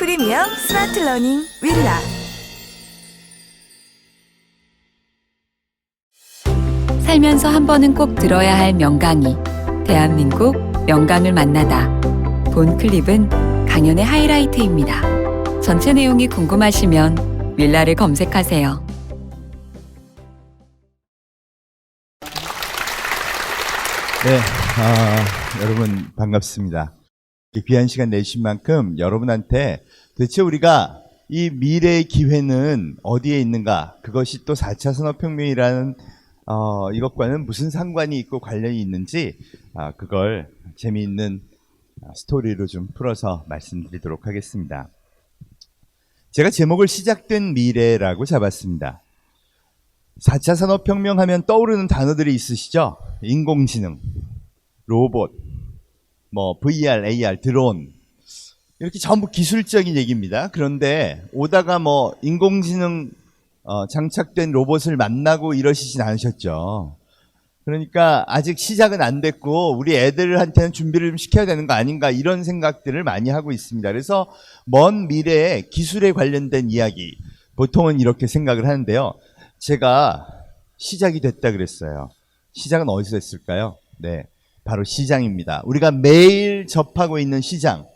프리미엄 스마트 러닝 윌라. 살면서 한 번은 꼭 들어야 할 명강의. 대한민국 명강을 만나다. 본 클립은 강연의 하이라이트입니다. 전체 내용이 궁금하시면 윌라를 검색하세요. 네, 여러분 반갑습니다. 귀한 시간 내주신 만큼 여러분한테 도대체 우리가 이 미래의 기회는 어디에 있는가, 그것이 또 4차 산업혁명이라는 이것과는 무슨 상관이 있고 관련이 있는지 그걸 재미있는 스토리로 좀 풀어서 말씀드리도록 하겠습니다. 제가 제목을 시작된 미래라고 잡았습니다. 4차 산업혁명 하면 떠오르는 단어들이 있으시죠? 인공지능, 로봇, VR, AR, 드론, 이렇게 전부 기술적인 얘기입니다. 그런데 오다가 인공지능 장착된 로봇을 만나고 이러시진 않으셨죠. 그러니까 아직 시작은 안 됐고 우리 애들한테는 준비를 좀 시켜야 되는 거 아닌가, 이런 생각들을 많이 하고 있습니다. 그래서 먼 미래에 기술에 관련된 이야기, 보통은 이렇게 생각을 하는데요. 제가 시작이 됐다 그랬어요. 시작은 어디서 했을까요? 네, 바로 시장입니다. 우리가 매일 접하고 있는 시장,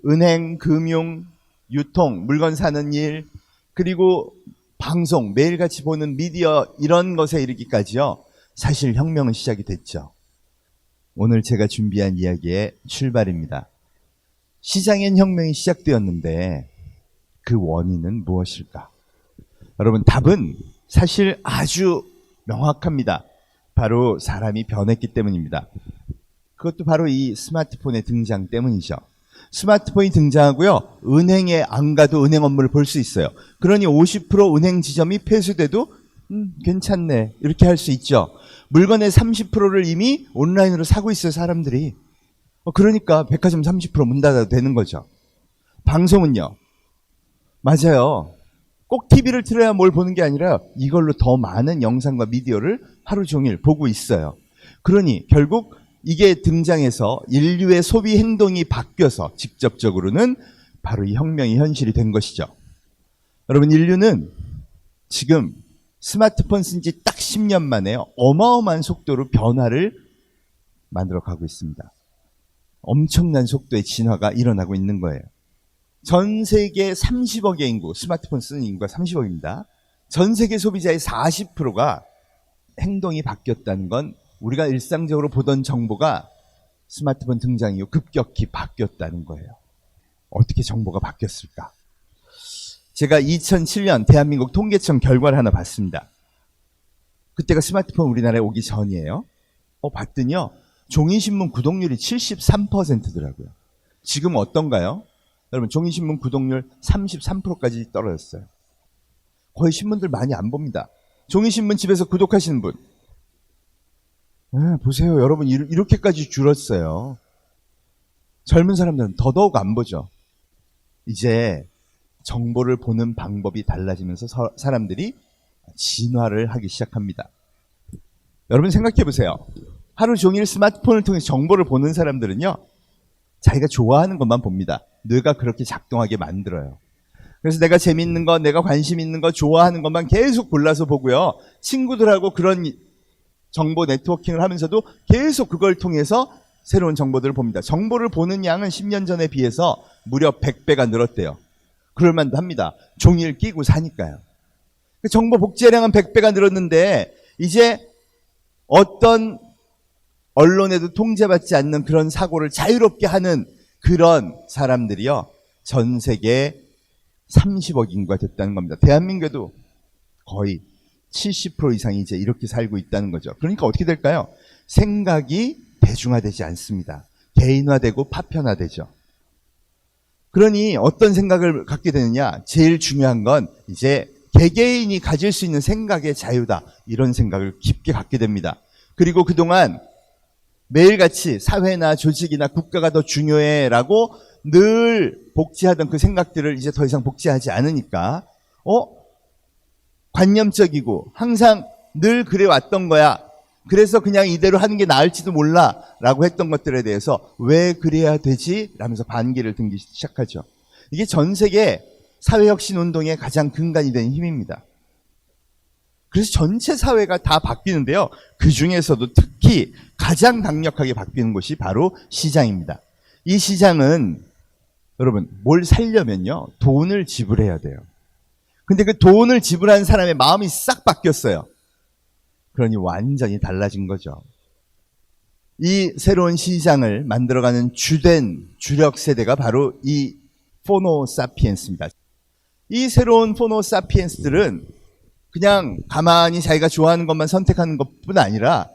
은행, 금융, 유통, 물건 사는 일, 그리고 방송, 매일같이 보는 미디어, 이런 것에 이르기까지요, 사실 혁명은 시작이 됐죠. 오늘 제가 준비한 이야기의 출발입니다. 시장엔 혁명이 시작되었는데 그 원인은 무엇일까? 여러분, 답은 사실 아주 명확합니다. 바로 사람이 변했기 때문입니다. 그것도 바로 이 스마트폰의 등장 때문이죠. 스마트폰이 등장하고요, 은행에 안 가도 은행 업무를 볼 수 있어요. 그러니 50% 은행 지점이 폐쇄돼도 괜찮네, 이렇게 할 수 있죠. 물건의 30%를 이미 온라인으로 사고 있어요, 사람들이. 그러니까 백화점 30% 문 닫아도 되는 거죠. 방송은요, 맞아요. 꼭 TV를 틀어야 뭘 보는 게 아니라 이걸로 더 많은 영상과 미디어를 하루 종일 보고 있어요. 그러니 결국 이게 등장해서 인류의 소비 행동이 바뀌어서 직접적으로는 바로 이 혁명이 현실이 된 것이죠. 여러분, 인류는 지금 스마트폰 쓴 지 딱 10년 만에 어마어마한 속도로 변화를 만들어 가고 있습니다. 엄청난 속도의 진화가 일어나고 있는 거예요. 전 세계 30억의 인구, 스마트폰 쓰는 인구가 30억입니다. 전 세계 소비자의 40%가 행동이 바뀌었다는 건 우리가 일상적으로 보던 정보가 스마트폰 등장 이후 급격히 바뀌었다는 거예요. 어떻게 정보가 바뀌었을까? 제가 2007년 대한민국 통계청 결과를 하나 봤습니다. 그때가 스마트폰 우리나라에 오기 전이에요. 봤더니요, 종이신문 구독률이 73%더라고요. 지금 어떤가요? 여러분, 종이신문 구독률 33%까지 떨어졌어요. 거의 신문들 많이 안 봅니다. 종이신문 집에서 구독하시는 분, 보세요. 여러분, 이렇게까지 줄었어요. 젊은 사람들은 더더욱 안 보죠. 이제 정보를 보는 방법이 달라지면서 사람들이 진화를 하기 시작합니다. 여러분, 생각해 보세요. 하루 종일 스마트폰을 통해서 정보를 보는 사람들은요, 자기가 좋아하는 것만 봅니다. 뇌가 그렇게 작동하게 만들어요. 그래서 내가 재밌는 거, 내가 관심 있는 거, 좋아하는 것만 계속 골라서 보고요, 친구들하고 그런 정보 네트워킹을 하면서도 계속 그걸 통해서 새로운 정보들을 봅니다. 정보를 보는 양은 10년 전에 비해서 무려 100배가 늘었대요. 그럴만도 합니다. 종이를 끼고 사니까요. 정보 복제량은 100배가 늘었는데 이제 어떤 언론에도 통제받지 않는 그런 사고를 자유롭게 하는 그런 사람들이요, 전 세계 30억 인구가 됐다는 겁니다. 대한민국에도 거의 70% 이상이 이제 이렇게 살고 있다는 거죠. 그러니까 어떻게 될까요? 생각이 대중화되지 않습니다. 개인화되고 파편화되죠. 그러니 어떤 생각을 갖게 되느냐? 제일 중요한 건 이제 개개인이 가질 수 있는 생각의 자유다, 이런 생각을 깊게 갖게 됩니다. 그리고 그동안 매일같이 사회나 조직이나 국가가 더 중요해라고 늘 복제하던 그 생각들을 이제 더 이상 복제하지 않으니까 관념적이고 항상 늘 그래왔던 거야, 그래서 그냥 이대로 하는 게 나을지도 몰라 라고 했던 것들에 대해서 왜 그래야 되지? 라면서 반기를 들기 시작하죠. 이게 전 세계 사회혁신 운동의 가장 근간이 된 힘입니다. 그래서 전체 사회가 다 바뀌는데요. 그 중에서도 특히 가장 강력하게 바뀌는 곳이 바로 시장입니다. 이 시장은 여러분 뭘 살려면요. 돈을 지불해야 돼요. 근데 그 돈을 지불한 사람의 마음이 싹 바뀌었어요. 그러니 완전히 달라진 거죠. 이 새로운 시장을 만들어가는 주된 주력 세대가 바로 이 포노사피엔스입니다. 이 새로운 포노사피엔스들은 그냥 가만히 자기가 좋아하는 것만 선택하는 것뿐 아니라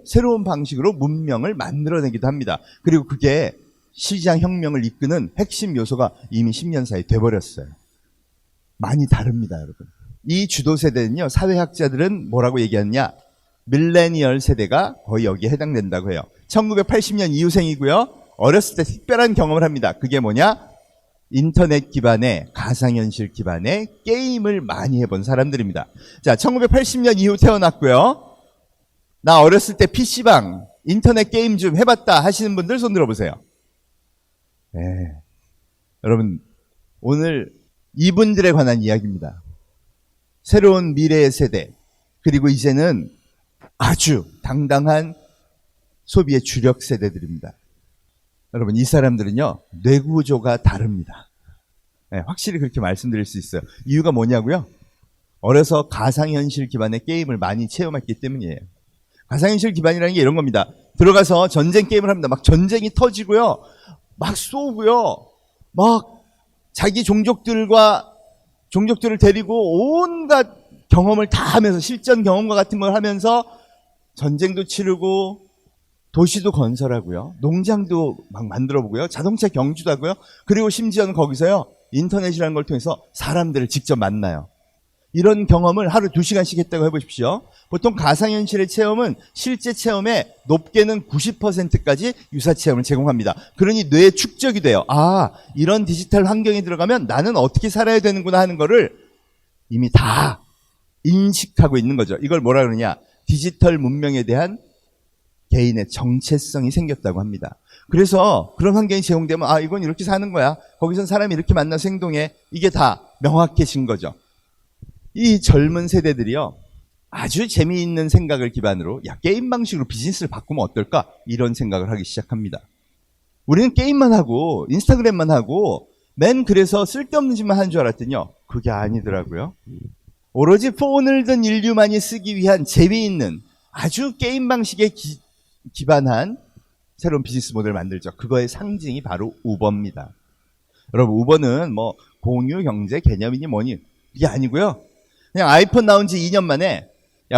새로운 방식으로 문명을 만들어내기도 합니다. 그리고 그게 시장 혁명을 이끄는 핵심 요소가 이미 10년 사이 돼버렸어요. 많이 다릅니다, 여러분. 이 주도 세대는요, 사회학자들은 뭐라고 얘기하느냐? 밀레니얼 세대가 거의 여기에 해당된다고 해요. 1980년 이후생이고요. 어렸을 때 특별한 경험을 합니다. 그게 뭐냐? 인터넷 기반의 가상현실 기반의 게임을 많이 해본 사람들입니다. 자, 1980년 이후 태어났고요. 나 어렸을 때 PC방, 인터넷 게임 좀 해봤다 하시는 분들 손 들어보세요. 네. 여러분, 오늘 이분들에 관한 이야기입니다. 새로운 미래의 세대, 그리고 이제는 아주 당당한 소비의 주력 세대들입니다. 여러분, 이 사람들은요, 뇌구조가 다릅니다. 네, 확실히 그렇게 말씀드릴 수 있어요. 이유가 뭐냐고요? 어려서 가상현실 기반의 게임을 많이 체험했기 때문이에요. 가상현실 기반이라는 게 이런 겁니다. 들어가서 전쟁 게임을 합니다. 막 전쟁이 터지고요. 막 쏘고요. 막 자기 종족들을 데리고 온갖 경험을 다 하면서 실전 경험과 같은 걸 하면서 전쟁도 치르고 도시도 건설하고요. 농장도 막 만들어 보고요. 자동차 경주도 하고요. 그리고 심지어는 거기서요. 인터넷이라는 걸 통해서 사람들을 직접 만나요. 이런 경험을 하루 2시간씩 했다고 해보십시오. 보통 가상현실의 체험은 실제 체험의 높게는 90%까지 유사 체험을 제공합니다. 그러니 뇌에 축적이 돼요. 아, 이런 디지털 환경에 들어가면 나는 어떻게 살아야 되는구나 하는 거를 이미 다 인식하고 있는 거죠. 이걸 뭐라 그러냐? 디지털 문명에 대한 개인의 정체성이 생겼다고 합니다. 그래서 그런 환경이 제공되면 아, 이건 이렇게 사는 거야. 거기선 사람이 이렇게 만나서 행동해. 이게 다 명확해진 거죠. 이 젊은 세대들이요. 아주 재미있는 생각을 기반으로 게임 방식으로 비즈니스를 바꾸면 어떨까? 이런 생각을 하기 시작합니다. 우리는 게임만 하고 인스타그램만 하고 그래서 쓸데없는 짓만 하는 줄 알았더니요. 그게 아니더라고요. 오로지 폰을 든 인류만이 쓰기 위한 재미있는 아주 게임 방식에 기반한 새로운 비즈니스 모델을 만들죠. 그거의 상징이 바로 우버입니다. 여러분, 우버는 뭐 공유 경제 개념이니 뭐니 이게 아니고요. 그냥 아이폰 나온 지 2년 만에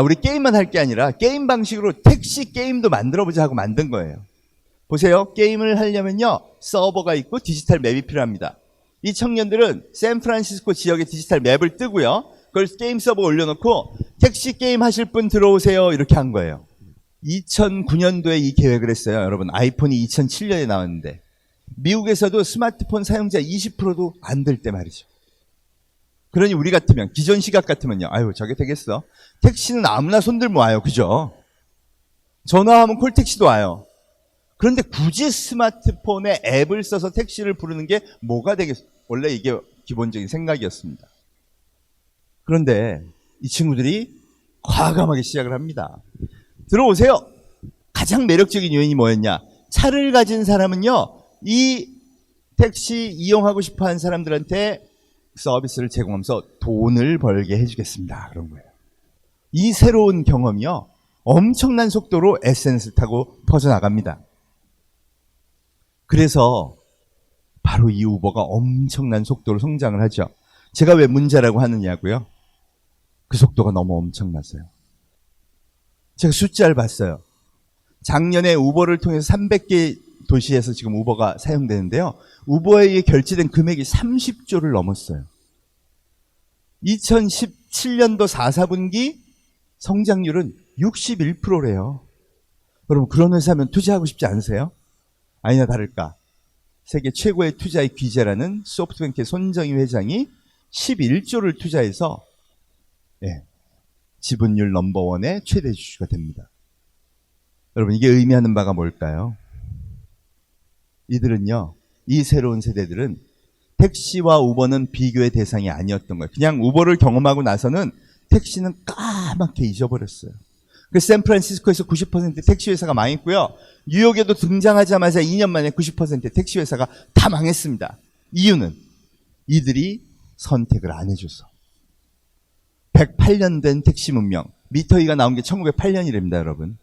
우리 게임만 할 게 아니라 게임 방식으로 택시 게임도 만들어보자 하고 만든 거예요. 보세요. 게임을 하려면요. 서버가 있고 디지털 맵이 필요합니다. 이 청년들은 샌프란시스코 지역의 디지털 맵을 뜨고요. 그걸 게임 서버에 올려놓고 택시 게임 하실 분 들어오세요. 이렇게 한 거예요. 2009년도에 이 계획을 했어요. 여러분, 아이폰이 2007년에 나왔는데 미국에서도 스마트폰 사용자 20%도 안 될 때 말이죠. 그러니 우리 같으면, 기존 시각 같으면요. 아유, 저게 되겠어. 택시는 아무나 손들면 와요. 그죠? 전화하면 콜택시도 와요. 그런데 굳이 스마트폰에 앱을 써서 택시를 부르는 게 뭐가 되겠어? 원래 이게 기본적인 생각이었습니다. 그런데 이 친구들이 과감하게 시작을 합니다. 들어오세요. 가장 매력적인 요인이 뭐였냐? 차를 가진 사람은요, 이 택시 이용하고 싶어 하는 사람들한테 서비스를 제공하면서 돈을 벌게 해주겠습니다. 그런 거예요. 이 새로운 경험이요, 엄청난 속도로 SNS를 타고 퍼져나갑니다. 그래서 바로 이 우버가 엄청난 속도로 성장을 하죠. 제가 왜 문제라고 하느냐고요? 그 속도가 너무 엄청나서요. 제가 숫자를 봤어요. 작년에 우버를 통해서 300개 도시에서 지금 우버가 사용되는데요. 우버에 결제된 금액이 30조를 넘었어요. 2017년도 4, 4분기 성장률은 61%래요. 여러분, 그런 회사면 투자하고 싶지 않으세요? 아니나 다를까, 세계 최고의 투자의 귀재라는 소프트뱅크의 손정희 회장이 11조를 투자해서 지분율 넘버원의 최대 주주가 됩니다. 여러분, 이게 의미하는 바가 뭘까요? 이들은요, 이 새로운 세대들은 택시와 우버는 비교의 대상이 아니었던 거예요. 그냥 우버를 경험하고 나서는 택시는 까맣게 잊어버렸어요. 그래서 샌프란시스코에서 90% 택시 회사가 망했고요. 뉴욕에도 등장하자마자 2년 만에 90% 택시 회사가 다 망했습니다. 이유는 이들이 선택을 안 해줘서. 108년 된 택시 문명. 미터기가 나온 게 1908년이랍니다, 여러분.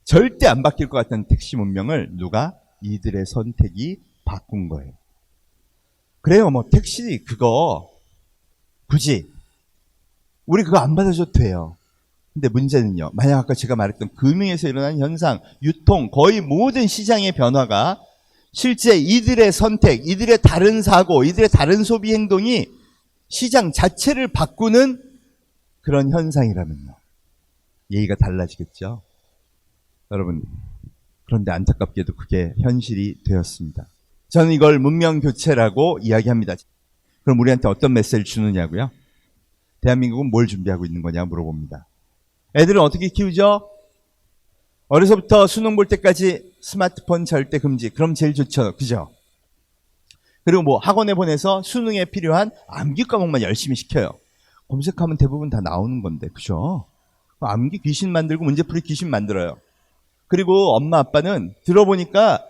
절대 안 바뀔 것 같은 택시 문명을 누가? 이들의 선택이 바꾼 거예요. 그래요, 뭐 택시 그거 굳이 우리 그거 안 받아줘도 돼요. 근데 문제는요, 만약 아까 제가 말했던 금융에서 일어난 현상, 유통, 거의 모든 시장의 변화가 실제 이들의 선택, 이들의 다른 사고, 이들의 다른 소비 행동이 시장 자체를 바꾸는 그런 현상이라면요, 예의가 달라지겠죠. 여러분, 그런데 안타깝게도 그게 현실이 되었습니다. 저는 이걸 문명 교체라고 이야기합니다. 그럼 우리한테 어떤 메시지를 주느냐고요? 대한민국은 뭘 준비하고 있는 거냐 물어봅니다. 애들은 어떻게 키우죠? 어려서부터 수능 볼 때까지 스마트폰 절대 금지. 그럼 제일 좋죠. 그죠? 그리고 뭐 학원에 보내서 수능에 필요한 암기 과목만 열심히 시켜요. 검색하면 대부분 다 나오는 건데. 그죠? 암기 귀신 만들고 문제풀이 귀신 만들어요. 그리고 엄마 아빠는 들어보니까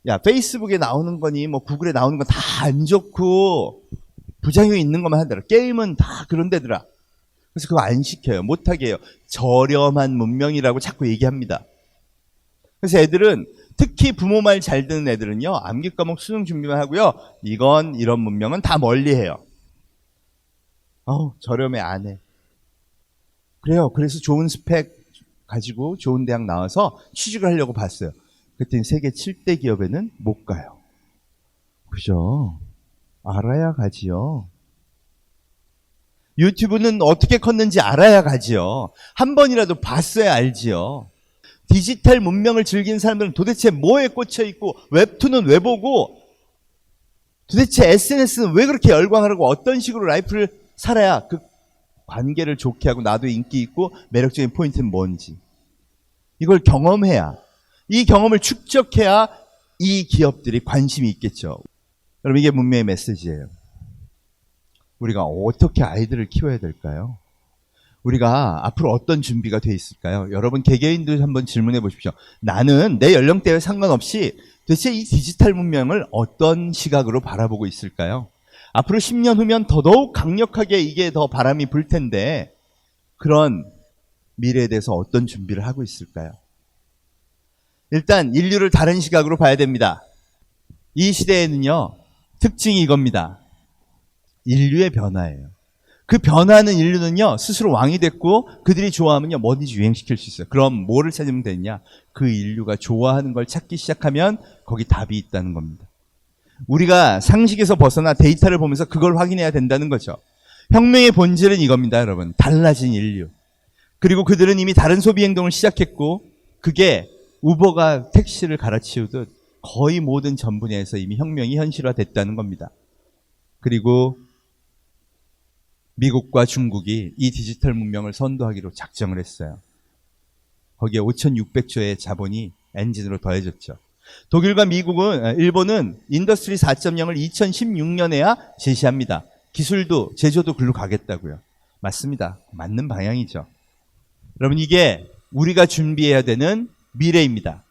야, 페이스북에 나오는 거니 뭐 구글에 나오는 건 다 안 좋고 부작용이 있는 것만 하더라. 게임은 다 그런 데더라. 그래서 그거 안 시켜요. 못하게 해요. 저렴한 문명이라고 자꾸 얘기합니다. 그래서 애들은, 특히 부모 말 잘 듣는 애들은요, 암기 과목 수능 준비만 하고요, 이런 문명은 다 멀리 해요. 저렴해, 안 해. 그래요. 그래서 좋은 스펙 가지고 좋은 대학 나와서 취직을 하려고 봤어요. 그랬더니 세계 7대 기업에는 못 가요. 그죠? 알아야 가지요. 유튜브는 어떻게 컸는지 알아야 가지요. 한 번이라도 봤어야 알지요. 디지털 문명을 즐기는 사람들은 도대체 뭐에 꽂혀 있고, 웹툰은 왜 보고, 도대체 SNS는 왜 그렇게 열광하고, 어떤 식으로 라이프를 살아야 그 관계를 좋게 하고 나도 인기 있고 매력적인 포인트는 뭔지, 이걸 경험해야, 이 경험을 축적해야 이 기업들이 관심이 있겠죠. 여러분, 이게 문명의 메시지예요. 우리가 어떻게 아이들을 키워야 될까요? 우리가 앞으로 어떤 준비가 돼 있을까요? 여러분 개개인도 한번 질문해 보십시오. 나는 내 연령대에 상관없이 도대체 이 디지털 문명을 어떤 시각으로 바라보고 있을까요? 앞으로 10년 후면 더더욱 강력하게 이게 더 바람이 불 텐데, 그런 미래에 대해서 어떤 준비를 하고 있을까요? 일단 인류를 다른 시각으로 봐야 됩니다. 이 시대에는요, 특징이 이겁니다. 인류의 변화예요. 그 변화하는 인류는요, 스스로 왕이 됐고 그들이 좋아하면요, 뭐든지 유행시킬 수 있어요. 그럼 뭐를 찾으면 되냐? 그 인류가 좋아하는 걸 찾기 시작하면 거기 답이 있다는 겁니다. 우리가 상식에서 벗어나 데이터를 보면서 그걸 확인해야 된다는 거죠. 혁명의 본질은 이겁니다, 여러분. 달라진 인류. 그리고 그들은 이미 다른 소비 행동을 시작했고, 그게 우버가 택시를 갈아치우듯 거의 모든 전 분야에서 이미 혁명이 현실화됐다는 겁니다. 그리고 미국과 중국이 이 디지털 문명을 선도하기로 작정을 했어요. 거기에 5,600조의 자본이 엔진으로 더해졌죠. 독일과 일본은 인더스트리 4.0을 2016년에야 제시합니다. 기술도 제조도 글로 가겠다고요. 맞습니다. 맞는 방향이죠. 여러분, 이게 우리가 준비해야 되는 미래입니다.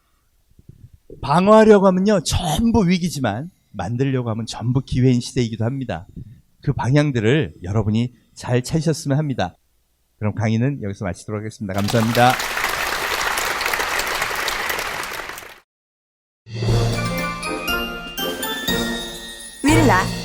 방어하려고 하면요, 전부 위기지만 만들려고 하면 전부 기회인 시대이기도 합니다. 그 방향들을 여러분이 잘 찾으셨으면 합니다. 그럼 강의는 여기서 마치도록 하겠습니다. 감사합니다. 윌라